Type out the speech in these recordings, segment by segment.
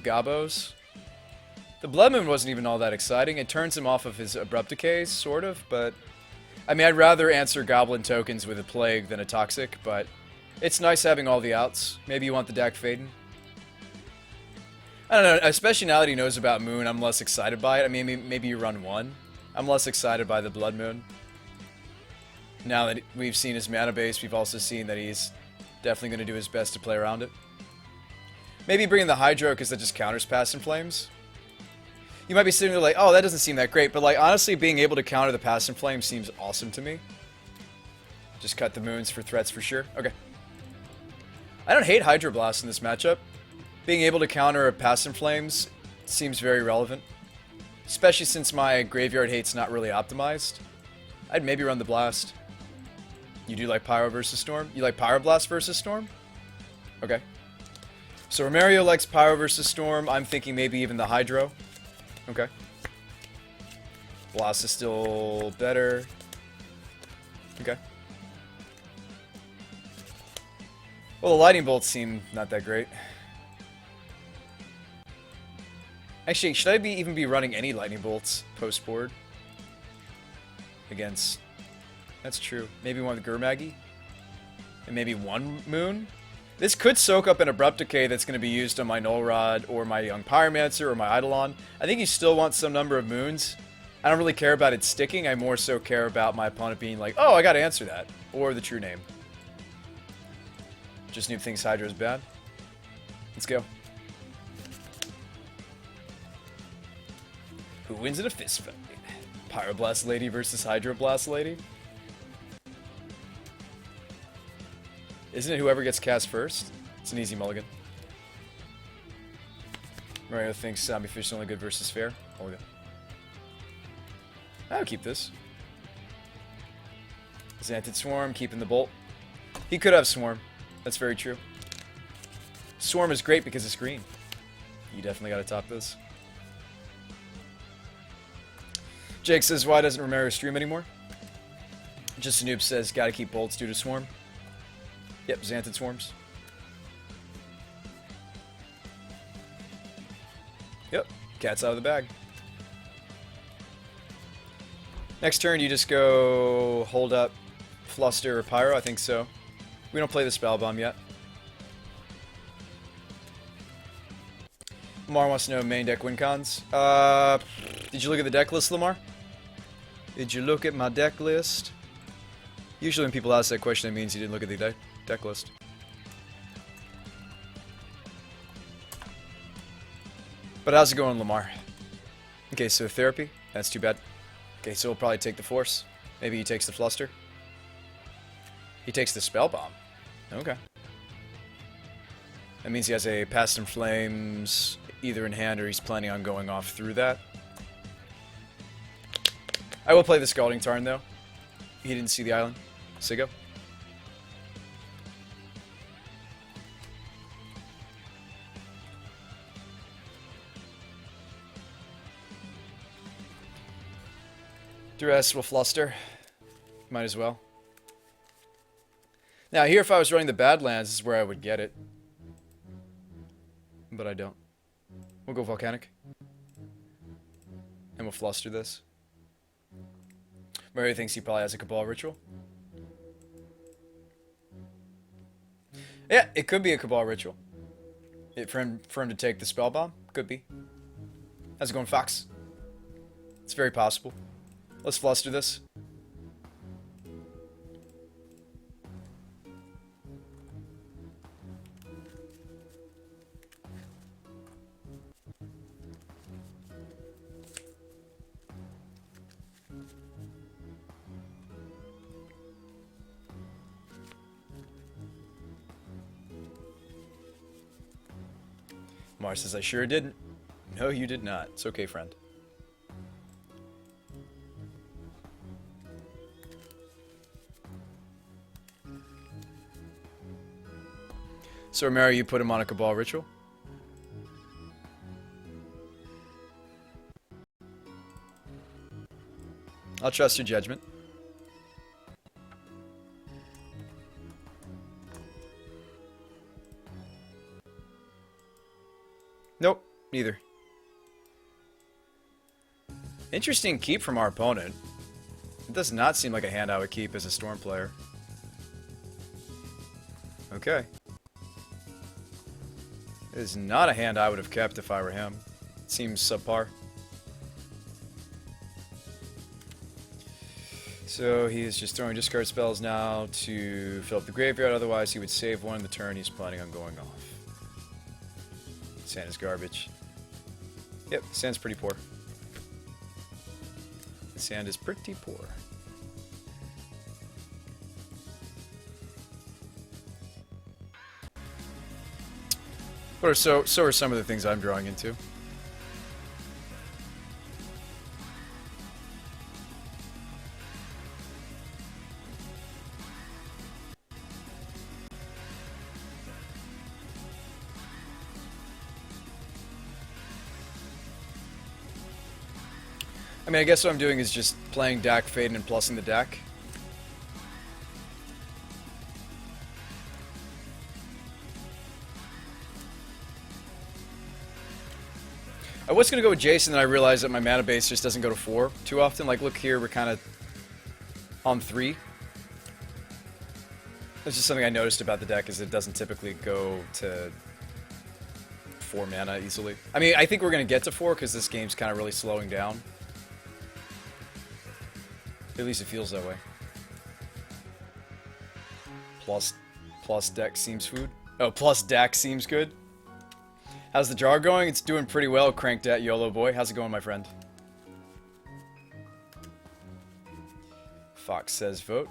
Gabos. The Blood Moon wasn't even all that exciting. It turns him off of his Abrupt Decays, sort of, but... I mean, I'd rather answer Goblin tokens with a Plague than a Toxic, but... It's nice having all the outs. Maybe you want the Dak Faden. I don't know, especially now that he knows about Moon, I'm less excited by it. I mean, maybe you run one. I'm less excited by the Blood Moon. Now that we've seen his mana base, we've also seen that he's definitely going to do his best to play around it. Maybe bring in the Hydro because that just counters Past in Flames. You might be sitting there like, oh, that doesn't seem that great. But like, honestly, being able to counter the Past in Flames seems awesome to me. Just cut the Moons for threats for sure. Okay. I don't hate Hydro Blast in this matchup. Being able to counter a Past in Flames seems very relevant. Especially since my Graveyard Hate's not really optimized. I'd maybe run the Blast. You do like Pyro versus Storm? You like Pyroblast versus Storm? Okay. So Romario likes Pyro versus Storm. I'm thinking maybe even the Hydro. Okay. Blast is still better. Okay. Well, the Lightning Bolts seem not that great. Actually, should I even be running any Lightning Bolts post-board? Against... That's true. Maybe one with Gurmagi? And maybe one Moon? This could soak up an Abrupt Decay that's going to be used on my Null Rod, or my Young Pyromancer, or my Eidolon. I think you still want some number of Moons. I don't really care about it sticking, I more so care about my opponent being like, oh, I gotta answer that. Or the true name. Just Noob thinks Hydra is bad. Let's go. Who wins in a fist fight? Pyroblast Lady versus Hydroblast Lady? Isn't it whoever gets cast first? It's an easy mulligan. Mario thinks Zombie Fish is only good versus fair. Mulligan. I'll keep this. Xanted Swarm, keeping the Bolt. He could have Swarm. That's very true. Swarm is great because it's green. You definitely gotta top this. Jake says, why doesn't Romero stream anymore? Just a Noob says, gotta keep bolts due to Swarm. Yep, Xanted Swarms. Yep, cat's out of the bag. Next turn, you just go hold up Fluster or Pyro, I think so. We don't play the Spell Bomb yet. Lamar wants to know main deck win cons. Did you look at the deck list, Lamar? Did you look at my deck list? Usually when people ask that question, it means you didn't look at the deck list. But how's it going, Lamar? Okay, so Therapy? That's too bad. Okay, so he'll probably take the Force. Maybe he takes the Fluster. He takes the Spell Bomb. Okay. That means he has a Past in Flames either in hand or he's planning on going off through that. I will play the Scalding Tarn, though. He didn't see the island. Sigo. Duress will Fluster. Might as well. Now, here, if I was running the Badlands, this is where I would get it. But I don't. We'll go Volcanic. And we'll Fluster this. Mario thinks he probably has a Cabal Ritual. Yeah, it could be a Cabal Ritual. For him to take the Spell Bomb? Could be. How's it going, Fox? It's very possible. Let's Fluster this. Mars says, I sure didn't. No, you did not. It's okay, friend. So, Mary, you put him on a Cabal Ritual? I'll trust your judgment. Nope. Neither. Interesting keep from our opponent. It does not seem like a hand I would keep as a Storm player. Okay. It is not a hand I would have kept if I were him. It seems subpar. So he is just throwing discard spells now to fill up the graveyard, otherwise he would save one in the turn he's planning on going off. Sand is garbage. Yep, sand's pretty poor. The sand is pretty poor. Or so are some of the things I'm drawing into. I mean, I guess what I'm doing is just playing Dak Faden and plussing the deck. I was going to go with Jason, then I realized that my mana base just doesn't go to 4 too often. Like, look here, we're kind of on 3. That's just something I noticed about the deck, is it doesn't typically go to 4 mana easily. I mean, I think we're going to get to 4 because this game's kind of really slowing down. At least it feels that way. Plus deck seems food. Oh, plus deck seems good. How's the jar going? It's doing pretty well, cranked at YOLO boy. How's it going, my friend? Fox says vote.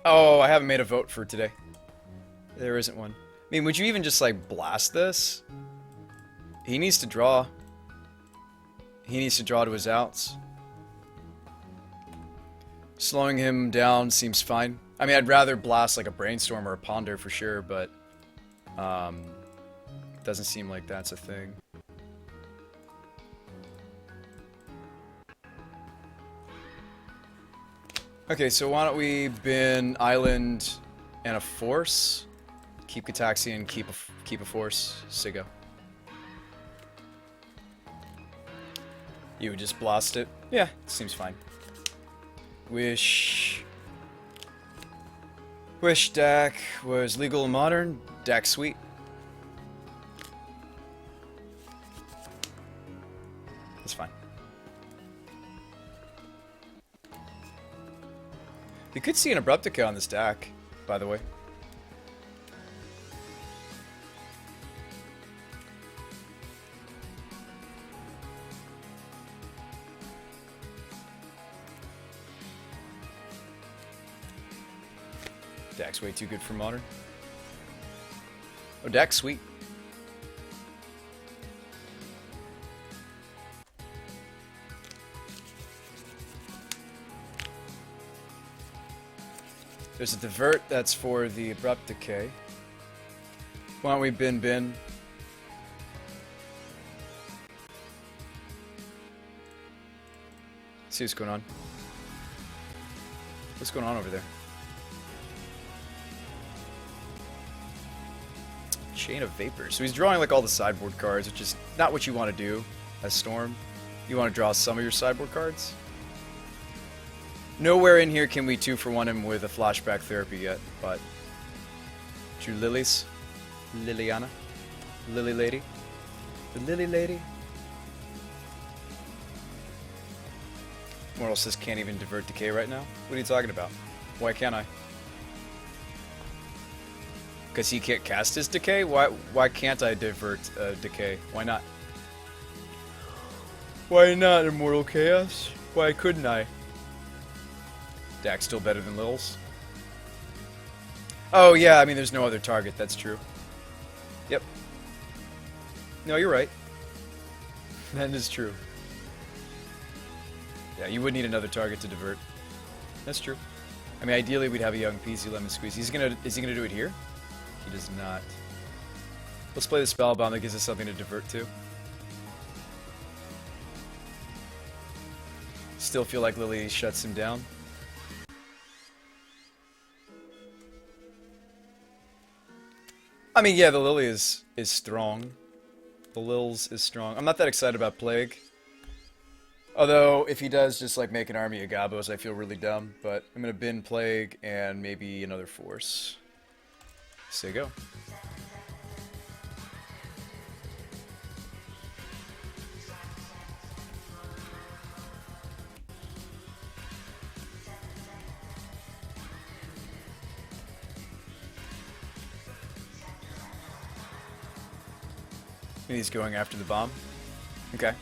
Oh, I haven't made a vote for today. There isn't one. I mean, would you even just, like, blast this? He needs to draw. He needs to draw to his outs. Slowing him down seems fine. I mean, I'd rather blast, like, a Brainstorm or a Ponder for sure, but... doesn't seem like that's a thing. Okay, so why don't we bin Island and a Force? Keep Gataxian, keep a Force. Sigo. You would just blast it? Yeah, seems fine. Wish deck was legal and modern. Deck sweet. That's fine. You could see an Abruptica on this deck, by the way. Deck's way too good for modern. Oh, deck's sweet. There's a divert that's for the Abrupt Decay. Why don't we bin? See what's going on. What's going on over there? Chain of Vapors. So he's drawing like all the sideboard cards, which is not what you want to do as Storm. You want to draw some of your sideboard cards. Nowhere in here can we 2-for-1 him with a flashback therapy yet, but... Drew Lilies. Liliana. Lily Lady. The Lily Lady. Mortal says can't even divert Decay right now? What are you talking about? Why can't I? Because he can't cast his Decay? Why can't I divert Decay? Why not? Why not, Immortal Chaos? Why couldn't I? Dak's still better than Lils. Oh yeah, I mean there's no other target, that's true. Yep. No, you're right. That is true. Yeah, you would need another target to divert. That's true. I mean ideally we'd have a Young Peasy Lemon Squeeze. Is he gonna do it here? He does not. Let's play the Spellbound that gives us something to divert to. Still feel like Lily shuts him down. I mean, yeah, the Lily is strong. The Lils is strong. I'm not that excited about Plague. Although, if he does just like make an army of Gabos, I feel really dumb. But I'm gonna bin Plague and maybe another Force. Say go. He's going after the bomb. Okay.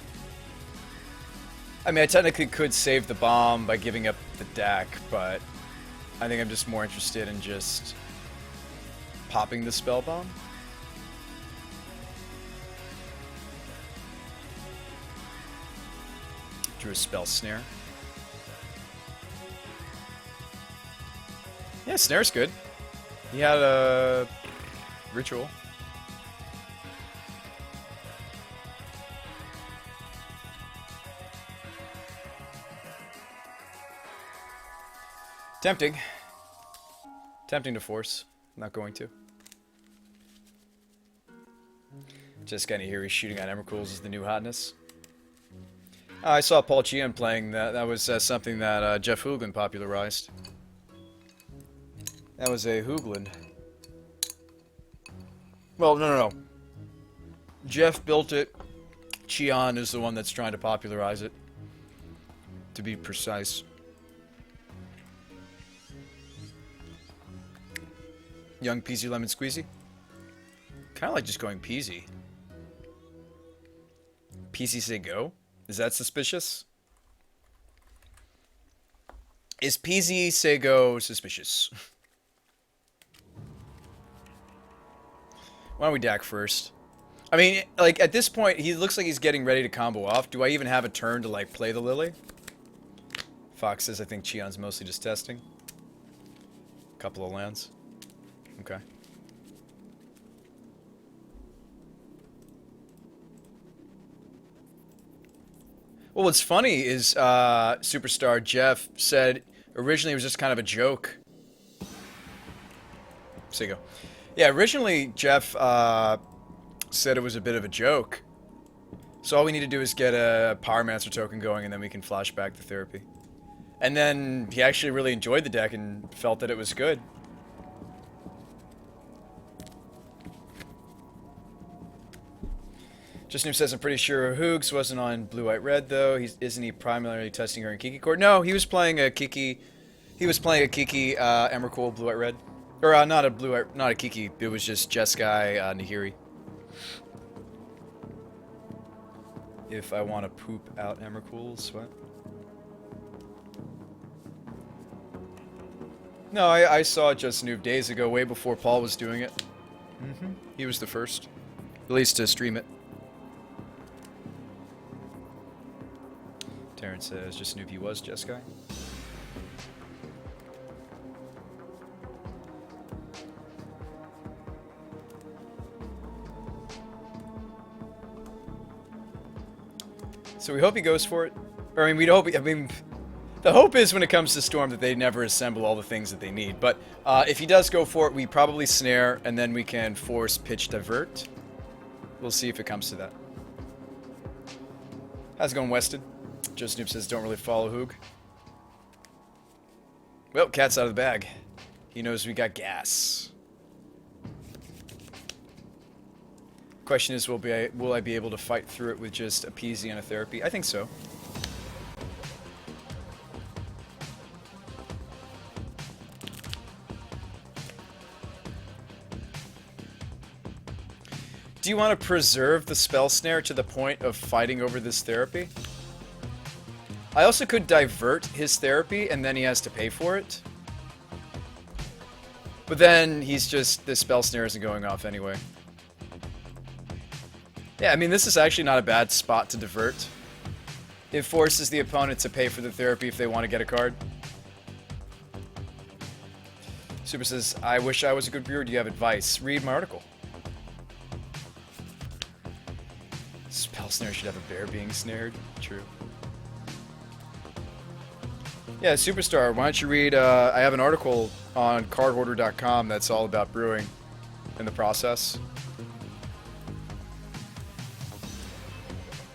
I mean, I technically could save the bomb by giving up the deck, but I think I'm just more interested in just popping the spell bomb. Drew a spell snare. Yeah, snare's good. He had a ritual. Tempting. Tempting to force. Not going to. Just kind of hear he's shooting on Emrakul's is the new hotness. I saw Paul Cheon playing that. That was something that Jeff Hoogland popularized. That was a Hoogland. Well, no. Jeff built it. Cheon is the one that's trying to popularize it. To be precise. Young Peasy Lemon Squeezy? Kind of like just going Peasy. Peasy say go? Is that suspicious? Is Peasy say go suspicious? Why don't we DAC first? I mean, like, at this point, he looks like he's getting ready to combo off. Do I even have a turn to, like, play the Lily? Fox says I think Cheon's mostly just testing. Couple of lands. Okay. Well, what's funny is Superstar Jeff said originally it was just kind of a joke. Sigo. Yeah, originally Jeff said it was a bit of a joke. So all we need to do is get a Pyromancer token going and then we can flash back the therapy. And then he actually really enjoyed the deck and felt that it was good. Just Noob says, I'm pretty sure Hoogs wasn't on Blue White Red though. Isn't he primarily testing her in Kiki Court? No, he was playing a Kiki. He was playing a Kiki Emrakul Blue White Red, or not a Blue White, not a Kiki. It was just Jeskai Nahiri. If I want to poop out Emrakul's, what? No, I saw Just Noob days ago, way before Paul was doing it. He was the first, at least to stream it. Terrence says, just Noob he was Jeskai. So we hope he goes for it. Or I mean, the hope is when it comes to Storm that they never assemble all the things that they need. But if he does go for it, we probably snare and then we can force pitch divert. We'll see if it comes to that. How's it going, Weston? Joe Snoop says, don't really follow Hoog. Well, cat's out of the bag. He knows we got gas. Question is, will I be able to fight through it with just a Peasy and a therapy? I think so. Do you want to preserve the spell snare to the point of fighting over this therapy? I also could divert his therapy and then he has to pay for it. But then he's just, the spell snare isn't going off anyway. Yeah, I mean, this is actually not a bad spot to divert. It forces the opponent to pay for the therapy if they want to get a card. Super says, I wish I was a good brewer. Do you have advice? Read my article. Spell snare should have a bear being snared. True. Yeah, Superstar, why don't you read, I have an article on cardhoarder.com that's all about brewing and the process.